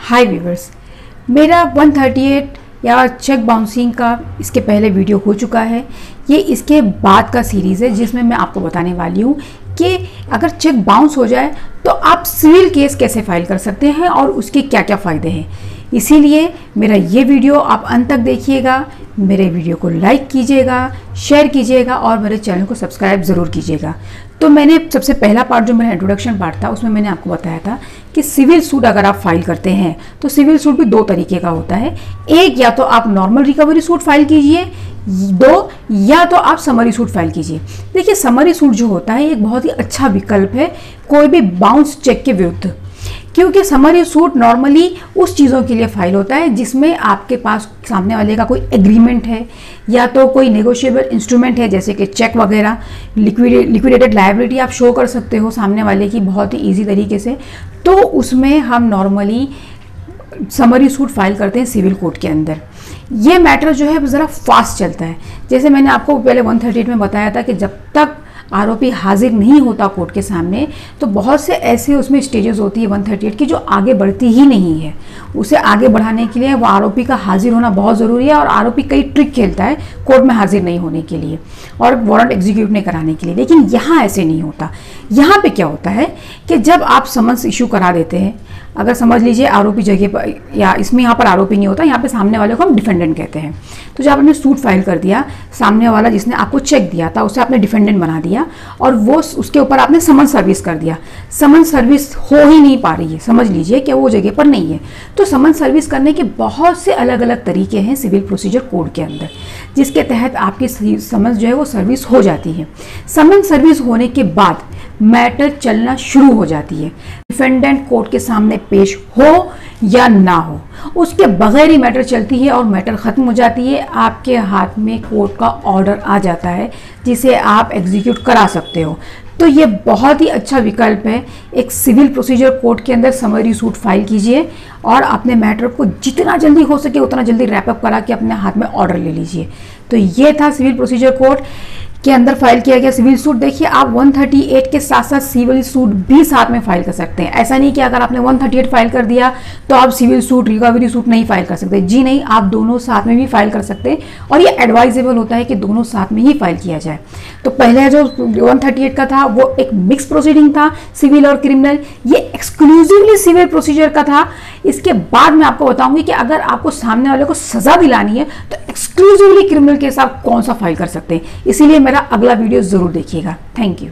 हाय viewers, मेरा 138 या cheque bouncing का इसके पहले वीडियो हो चुका है। ये इसके बाद का सीरीज़ है जिसमें मैं आपको बताने वाली हूँ कि अगर चेक बाउंस हो जाए तो आप सिविल केस कैसे फाइल कर सकते हैं और उसके क्या क्या फ़ायदे हैं। इसीलिए मेरा ये वीडियो आप अंत तक देखिएगा, मेरे वीडियो को लाइक कीजिएगा, शेयर कीजिएगा और मेरे चैनल को सब्सक्राइब ज़रूर कीजिएगा। तो मैंने सबसे पहला पार्ट जो मेरा इंट्रोडक्शन पार्ट था उसमें मैंने आपको बताया था कि सिविल सूट अगर आप फाइल करते हैं तो सिविल सूट भी दो तरीके का होता है। एक, या तो आप नॉर्मल रिकवरी सूट फाइल कीजिए, दो, या तो आप समरी सूट फाइल कीजिए। देखिए, समरी सूट जो होता है एक बहुत ही अच्छा विकल्प है कोई भी बाउंस चेक के विरुद्ध, क्योंकि समरी सूट नॉर्मली उस चीज़ों के लिए फाइल होता है जिसमें आपके पास सामने वाले का कोई एग्रीमेंट है या तो कोई नेगोशिएबल इंस्ट्रूमेंट है, जैसे कि चेक वगैरह, लिक्विडेटेड लायबिलिटी आप शो कर सकते हो सामने वाले की बहुत ही ईजी तरीके से। तो उसमें हम नॉर्मली समरी सूट फाइल करते हैं सिविल कोर्ट के अंदर। ये मैटर जो है ज़रा फास्ट चलता है। जैसे मैंने आपको पहले 138 में बताया था कि जब तक आरोपी हाजिर नहीं होता कोर्ट के सामने तो बहुत से ऐसे उसमें स्टेजेस होती है 138 की जो आगे बढ़ती ही नहीं है। उसे आगे बढ़ाने के लिए वो आरोपी का हाजिर होना बहुत ज़रूरी है और आरोपी कई ट्रिक खेलता है कोर्ट में हाजिर नहीं होने के लिए और वारंट एग्जीक्यूट नहीं कराने के लिए। लेकिन यहाँ ऐसे नहीं होता। यहाँ पे क्या होता है कि जब आप समन्स इशू करा देते हैं, अगर समझ लीजिए आरोपी जगह पर, या इसमें यहाँ पर आरोपी नहीं होता, यहाँ पे सामने वाले को हम डिफेंडेंट कहते हैं। तो जब आपने सूट फाइल कर दिया, सामने वाला जिसने आपको चेक दिया था उसे आपने डिफेंडेंट बना दिया और वो उसके ऊपर आपने समन सर्विस कर दिया। समन सर्विस हो ही नहीं पा रही है, समझ लीजिए कि वो जगह पर नहीं है। तो समन सर्विस करने के बहुत से अलग अलग तरीके हैं सिविल प्रोसीजर कोड के अंदर, जिसके तहत आपकी समन जो है वो सर्विस हो जाती है। समन सर्विस होने के बाद मैटर चलना शुरू हो जाती है। डिफेंडेंट कोर्ट के सामने पेश हो या ना हो, उसके बगैर ही मैटर चलती है और मैटर ख़त्म हो जाती है। आपके हाथ में कोर्ट का ऑर्डर आ जाता है जिसे आप एग्जीक्यूट करा सकते हो। तो ये बहुत ही अच्छा विकल्प है। एक सिविल प्रोसीजर कोर्ट के अंदर समरी सूट फाइल कीजिए और अपने मैटर को जितना जल्दी हो सके उतना जल्दी रैपअप करा के अपने हाथ में ऑर्डर ले लीजिए। तो ये था सिविल प्रोसीजर कोर्ट के अंदर फाइल किया गया सिविल सूट। देखिए, आप 138 के साथ साथ सिविल सूट भी साथ में फाइल कर सकते हैं। ऐसा नहीं कि अगर आपने 138 फाइल कर दिया तो आप सिविल सूट, रिकवरी सूट नहीं फाइल कर सकते। जी नहीं, आप दोनों साथ में भी फाइल कर सकते हैं और ये एडवाइजेबल होता है कि दोनों साथ में ही फाइल किया जाए। तो पहले जो 138 का था वो एक मिक्स प्रोसीडिंग था, सिविल और क्रिमिनल। ये एक्सक्लूसिवली सिविल प्रोसीजर का था। इसके बाद मैं आपको बताऊंगी कि अगर आपको सामने वाले को सजा दिलानी है तो एक्सक्लूसिवली क्रिमिनल केस आप कौन सा फाइल कर सकते हैं। इसीलिए मेरा अगला वीडियो जरूर देखिएगा। Thank you.